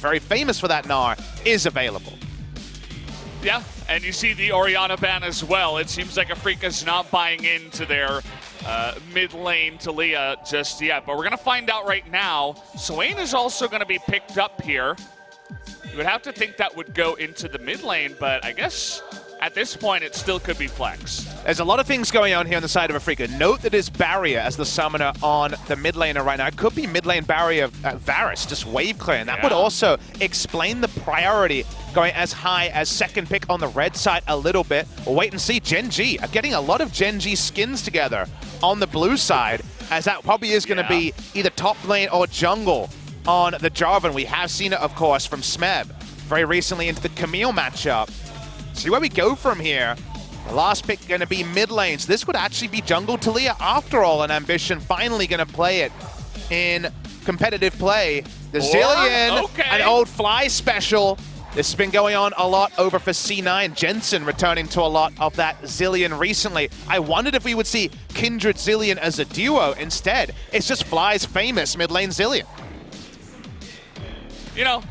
very famous for that Gnar, is available. Yeah, and you see the Orianna ban as well. It seems like Afreeca's not buying into their mid lane Talia just yet, but we're going to find out right now. Swain is also going to be picked up here. You would have to think that would go into the mid lane, but I guess at this point it still could be Flex. There's a lot of things going on here on the side of Afreeca. Note that his barrier as the summoner on the mid laner right now. It could be mid lane barrier Varus, just wave clear, and that would also explain the priority going as high as second pick on the red side a little bit. We'll wait and see. Gen G are getting a lot of Gen G skins together on the blue side, as that probably is going to be either top lane or jungle on the Jarvan. We have seen it, of course, from Smeb very recently into the Camille matchup. See where we go from here. The last pick going to be mid lane. So this would actually be jungle Talia after all, and Ambition finally going to play it in competitive play. The Zilean, an old fly special. This has been going on a lot over for C9. Jensen returning to a lot of that Zilean recently. I wondered if we would see Kindred Zilean as a duo. Instead, it's just Fly's famous mid lane Zilean. You know,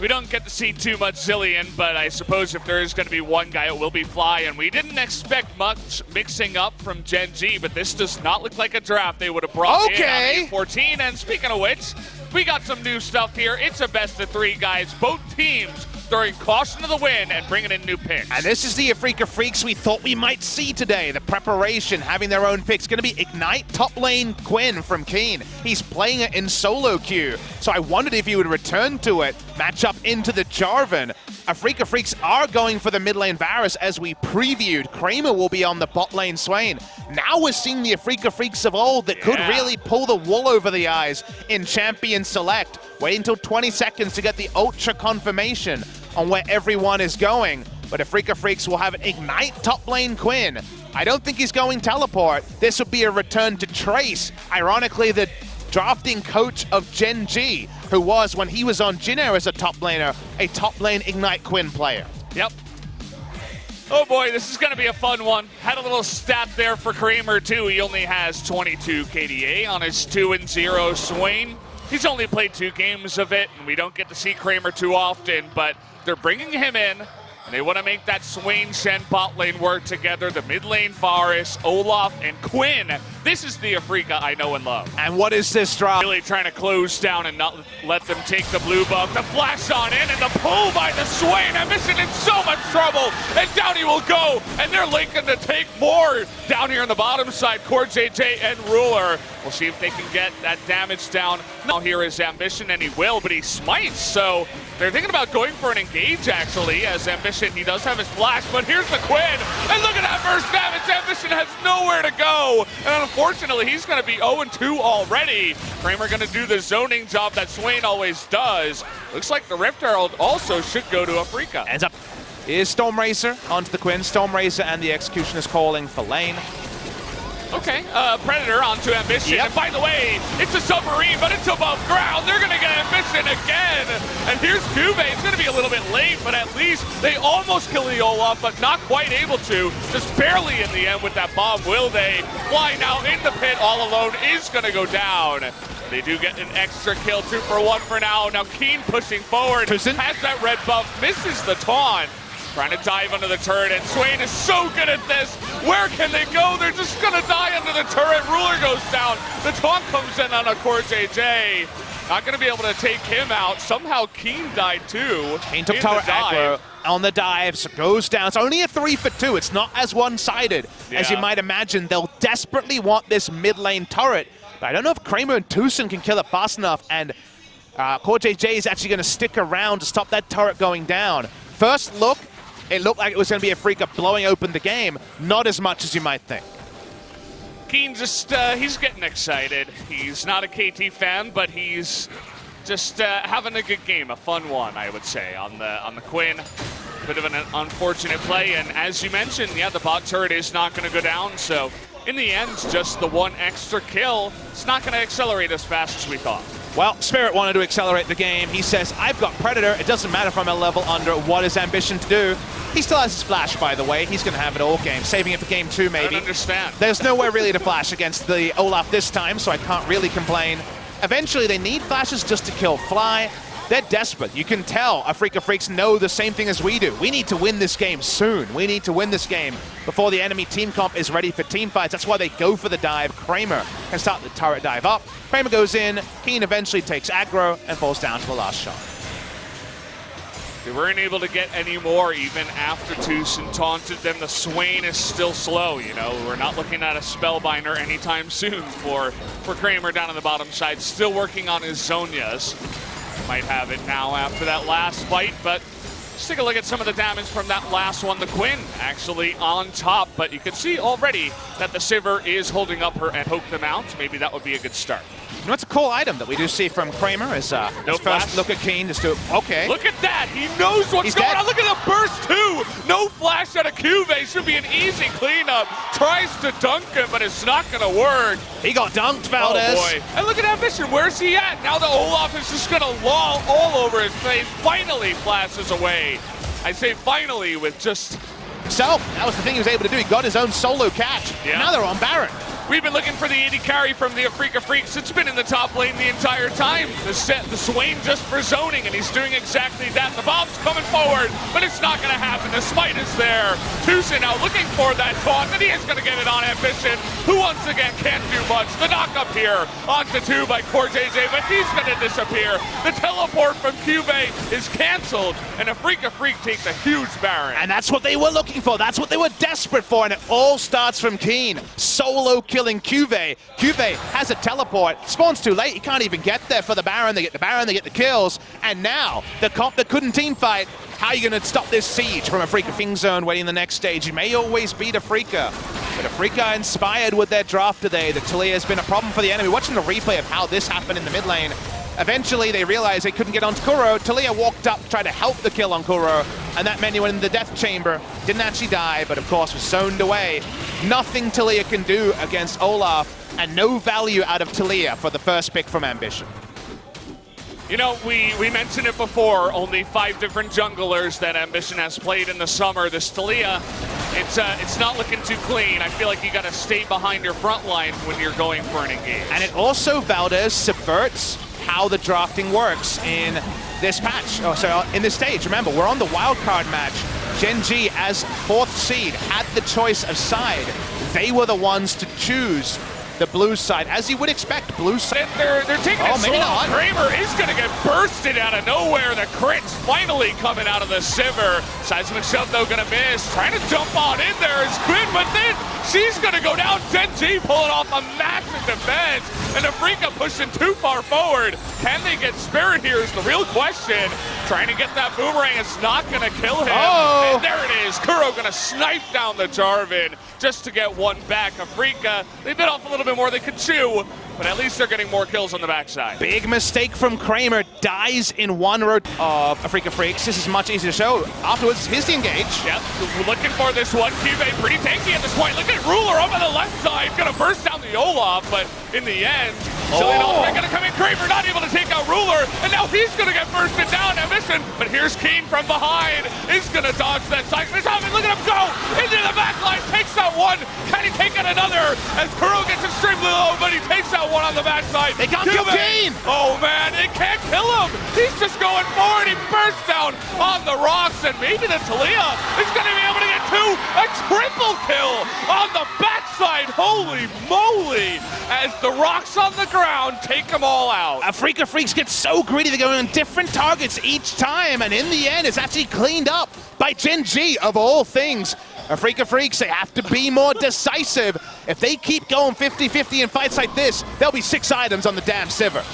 we don't get to see too much Zilean, but I suppose if there is going to be one guy, it will be Fly. And we didn't expect much mixing up from Gen G, but this does not look like a draft they would have brought in on 14. And speaking of which, we got some new stuff here. It's a best of 3, guys. Both teams throwing caution to the wind and bringing in new picks. And this is the Afreeca Freaks we thought we might see today. The preparation, having their own picks. Going to be Ignite top lane Quinn from Keen. He's playing it in solo queue. So I wondered if he would return to it, match up into the Jarvan. Afreeca Freaks are going for the mid lane Varus as we previewed. Kramer will be on the bot lane Swain. Now we're seeing the Afreeca Freaks of old that could really pull the wool over the eyes in Champion Select. Wait until 20 seconds to get the ultra confirmation on where everyone is going. But Afreeca Freaks will have an Ignite top lane Quinn. I don't think he's going teleport. This would be a return to Trace. Ironically, the drafting coach of Gen G, who was, when he was on Jin Air as a top laner, a top lane Ignite Quinn player. Yep. Oh boy, this is going to be a fun one. Had a little stat there for Kramer too. He only has 22 KDA on his 2-0 Swain. He's only played 2 games of it, and we don't get to see Kramer too often, but they're bringing him in, and they want to make that Swain Shen bot lane work together. The mid lane Varus, Olaf, and Quinn. This is the Afreeca I know and love. And what is this drop? Really trying to close down and not let them take the blue buff. The flash on in and the pull by the Swain. Ambition in so much trouble, and down he will go, and they're linking to take more down here on the bottom side. Core JJ and Ruler. We'll see if they can get that damage down. Now here is Ambition, and he will, but he smites, so they're thinking about going for an engage, actually, as Ambition, he does have his flash, but here's the Quinn, and look at that first damage. Ambition has nowhere to go, and unfortunately, he's going to be 0-2 already. Kramer going to do the zoning job that Swain always does. Looks like the Rift Herald also should go to Afreeca. Ends up is Stormracer onto the Quinn. Stormracer and the Executioner's calling for lane. Okay, Predator onto Ambition, and by the way, it's a submarine, but it's above ground. They're gonna get Ambition again, and here's Dube. It's gonna be a little bit late, but at least they almost kill the Olaf, but not quite able to. Just barely in the end with that bomb. Will they? Fly now in the pit all alone is gonna go down. They do get an extra kill, 2 for 1 for now. Now Keen pushing forward, has that red buff, misses the taunt. Trying to dive under the turret, and Swain is so good at this. Where can they go? They're just gonna die under the turret. Ruler goes down. The taunt comes in on a Core JJ. Not gonna be able to take him out. Somehow Keen died too. Keen took tower aggro on the dives, goes down. It's only a 3 for 2. It's not as one-sided as you might imagine. They'll desperately want this mid lane turret, but I don't know if Kramer and Tucson can kill it fast enough, and Core JJ is actually gonna stick around to stop that turret going down. First look, it looked like it was going to be Afreeca blowing open the game. Not as much as you might think. Keen just, he's getting excited. He's not a KT fan, but he's just having a good game, a fun one, I would say, on the Quinn. Bit of an unfortunate play, and as you mentioned, yeah, the bot turret is not going to go down, so in the end, just the 1 extra kill. It's not going to accelerate as fast as we thought. Well, Spirit wanted to accelerate the game. He says, I've got Predator. It doesn't matter if I'm a level under. What is Ambition to do? He still has his flash, by the way. He's going to have it all game, saving it for game 2, maybe. I don't understand. There's nowhere really to flash against the Olaf this time, so I can't really complain. Eventually, they need flashes just to kill Fly. they're desperate. You can tell Afrika Freaks know the same thing as we do. We need to win this game soon. We need to win this game before the enemy team comp is ready for team fights. That's why they go for the dive. Kramer can start the turret dive up. Kramer goes in, Keen eventually takes aggro and falls down to the last shot. They weren't able to get any more even after Tucson taunted them. The Swain is still slow, you know. We're not looking at a Spellbinder anytime soon for Kramer down on the bottom side. Still working on his Zonias. Might have it now after that last fight, but let's take a look at some of the damage from that last one. The Quinn actually on top, but you can see already that the Sivir is holding up her and poke them out. Maybe that would be a good start. You know, it's a cool item that we do see from Kramer is his first look at Keen just to, okay. Look at that, he knows what's going on. Look at the burst too. No flash out of Cuvée, should be an easy cleanup. Tries to dunk him, but it's not gonna work. He got dunked, Valdez. Oh boy, and look at Ambition, where's he at? Now the Olaf is just gonna loll all over his face. Finally flashes away. I say finally with just... So, that was the thing he was able to do. He got his own solo catch. Yeah. Now they're on Baron. We've been looking for the AD carry from the Afrika Freaks. It's been in the top lane the entire time. The Swain just for zoning, and he's doing exactly that. The bomb's coming forward, but it's not going to happen. The smite is there. Tucson now looking for that taunt, and he is going to get it on Ambition, who once again can't do much. The knock up here onto 2 by Cortez, but he's going to disappear. The teleport from Cuvée is canceled, and Afrika Freak takes a huge Baron. And that's what they were looking for. That's what they were desperate for, and it all starts from Keen. Solo killing Cuvée. Cuvée has a teleport, spawns too late, he can't even get there for the Baron. They get the Baron, they get the kills, and now the comp that couldn't team fight, how are you going to stop this siege from Afrika? King Zone waiting the next stage. You may always beat Afrika, but Afrika inspired with their draft today. The Taliyah has been a problem for the enemy. Watching the replay of how this happened in the mid lane, eventually they realized they couldn't get onto Kuro. Taliyah walked up, tried to help the kill on Kuro, and that meant he went in the death chamber. Didn't actually die, but of course was zoned away. Nothing Taliyah can do against Olaf, and no value out of Taliyah for the first pick from Ambition. You know, we mentioned it before, only 5 different junglers that Ambition has played in the summer. This Taliyah, it's not looking too clean. I feel like you gotta stay behind your front line when you're going for an engage. And it also, Valdez, subverts how the drafting works in this patch. Oh, so in this stage, remember, we're on the wildcard match. Gen G, as 4th seed, had the choice of side. They were the ones to choose the blue side, as you would expect. Blue side. They're taking it maybe slow. not. Kramer is going to get bursted out of nowhere. The crit's finally coming out of the Sivir. Seismic shove though going to miss. Trying to jump on in there is Quinn, but then she's going to go down. Gen G pulling off a massive defense, and Afrika pushing too far forward. Can they get Spirit here is the real question. Trying to get that boomerang, it's not going to kill him. Oh. And there it is. Kuro going to snipe down the Jarvan just to get one back. Afrika, they bit off a little bit more they could chew, but at least they're getting more kills on the backside. Big mistake from Kramer. Dies in one row of Afrika Freaks. This is much easier to show. Afterwards, here's the engage. Yep, looking for this one. Cuvée pretty tanky at this point. Look at Ruler up on the left side. Gonna burst down the Olaf, but in the end, they're gonna come in. Kramer not able to take out Ruler, and now he's gonna get bursted down. Ambition, but here's Keen from behind. Is gonna dodge that seismic shove, and look at him go into the back line. Takes out one. Can he take out another? As Kuro gets extremely low, but he takes out one on the backside. They can't kill Keen. Oh man, it can't kill him. He's just going forward. He bursts down on the rocks, and maybe the Taliyah is gonna be able to get a triple kill on the backside. Holy moly! As the rocks on the ground take them all out. Afrika Freaks get so greedy, they're going on different targets each time, and in the end, it's actually cleaned up by Gen G, of all things. Afrika Freaks, they have to be more decisive. If they keep going 50-50 in fights like this, there'll be 6 items on the damn Sivir.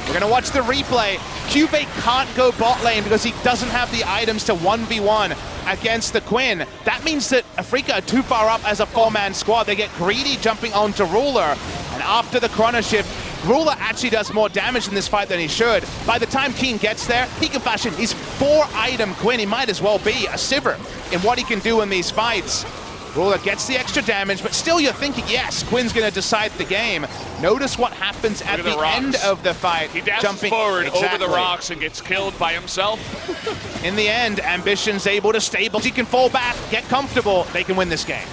We're gonna watch the replay. Cuvée can't go bot lane because he doesn't have the items to 1v1 against the Quinn. That means that Afrika are too far up as a 4-man squad. They get greedy jumping onto Ruler, and after the chrono shift, Ruler actually does more damage in this fight than he should. By the time Keen gets there, he can fashion his 4-item Quinn. He might as well be a Sivir in what he can do in these fights. Ruler gets the extra damage, but still you're thinking, yes, Quinn's going to decide the game. Notice what happens at the end of the fight. He dashes forward over the rocks and gets killed by himself. In the end, Ambition's able to stabilize. He can fall back, get comfortable. They can win this game.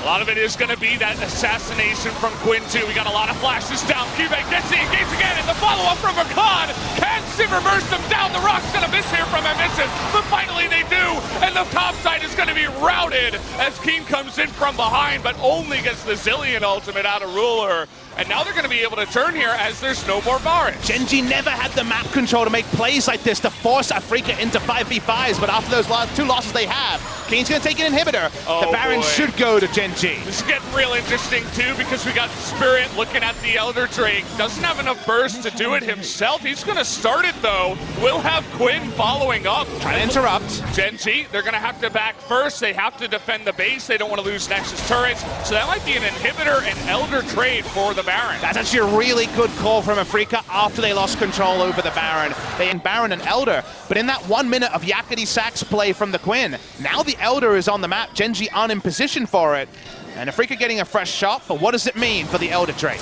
A lot of it is going to be that assassination from Quinn too. We got a lot of flashes down. Cube gets the engage again, and the follow-up from Rakan. Can Sim reverse them down? The Rock's going to miss here from Emission, but finally they do, and the top side is going to be routed as Keen comes in from behind, but only gets the Zillion ultimate out of Ruler. And now they're going to be able to turn here as there's no more Varus. Gen.G never had the map control to make plays like this to force Afrika into 5v5s, but after those last 2 losses they have, Keen's going to take an inhibitor. The Baron should go to Gen.G. This is getting real interesting too, because we got Spirit looking at the Elder Drake. Doesn't have enough burst to do it himself. He's going to start it though. We'll have Quinn following up. Trying to interrupt. Gen.G, they're going to have to back first. They have to defend the base. They don't want to lose Nexus turrets. So that might be an inhibitor and Elder trade for the Baron. That's actually a really good call from Afrika after they lost control over the Baron. They had Baron and Elder, but in that 1 minute of Yakety Sax play from the Quinn, now the Elder is on the map. Gen.G aren't in position for it. And Afrika getting a fresh shot, but what does it mean for the Elder Drake?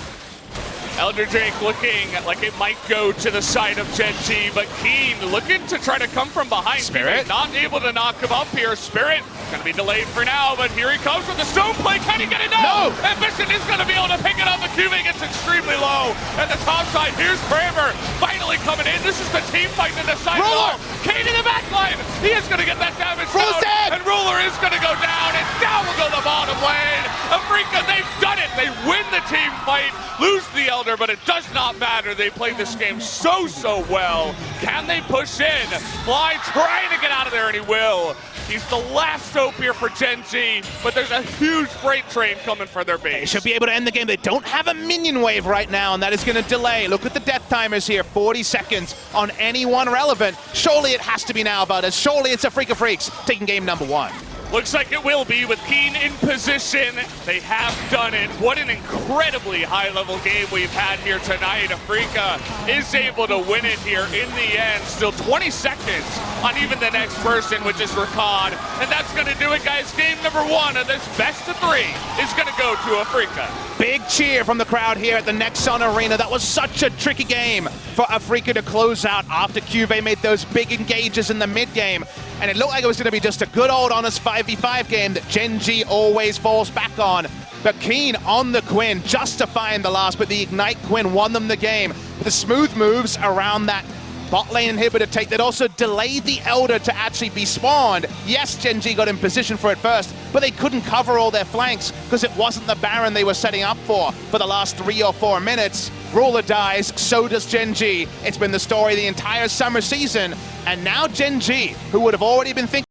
Elder Drake looking like it might go to the side of Gen.G, but Keen looking to try to come from behind. Spirit not able to knock him up here. Spirit gonna be delayed for now, but here he comes with the stone play. Can he get it? No! Ambition is gonna be able to pick it up, but Cube gets extremely low. And the top side, here's Kramer finally coming in. This is the team fight to decide it all. Kane in the back line. He is gonna get that damage down. And Ruler is gonna go down, and down will go the bottom lane. Afrika, they've done it. They win the team fight, lose the Elder, but it does not matter. They played this game so well. Can they push in? Fly trying to get out of there, and he will. He's the last hope here for Gen.G, but there's a huge freight train coming for their base. They should be able to end the game. They don't have a minion wave right now, and that is going to delay. Look at the death timers here, 40 seconds on anyone relevant. Surely it has to be now, Butters. Surely it's Afrika Freaks taking game number 1. Looks like it will be with Keen in position. They have done it. What an incredibly high-level game we've had here tonight. Afrika is able to win it here in the end. Still 20 seconds on even the next person, which is Rakan. And that's going to do it, guys. Game number 1 of this best of 3 is going to go to Afrika. Big cheer from the crowd here at the Nexon Arena. That was such a tricky game for Afrika to close out after Cuvée made those big engages in the mid-game. And it looked like it was going to be just a good old honest 5v5 game that Gen.G always falls back on. But Keen on the Quinn, justifying the last, but the Ignite Quinn won them the game. The smooth moves around that bot lane inhibitor take that also delayed the Elder to actually be spawned. Yes, Gen.G got in position for it first, but they couldn't cover all their flanks because it wasn't the Baron they were setting up for the last 3 or 4 minutes. Ruler dies, so does Gen.G. It's been the story the entire summer season, and now Gen.G, who would have already been thinking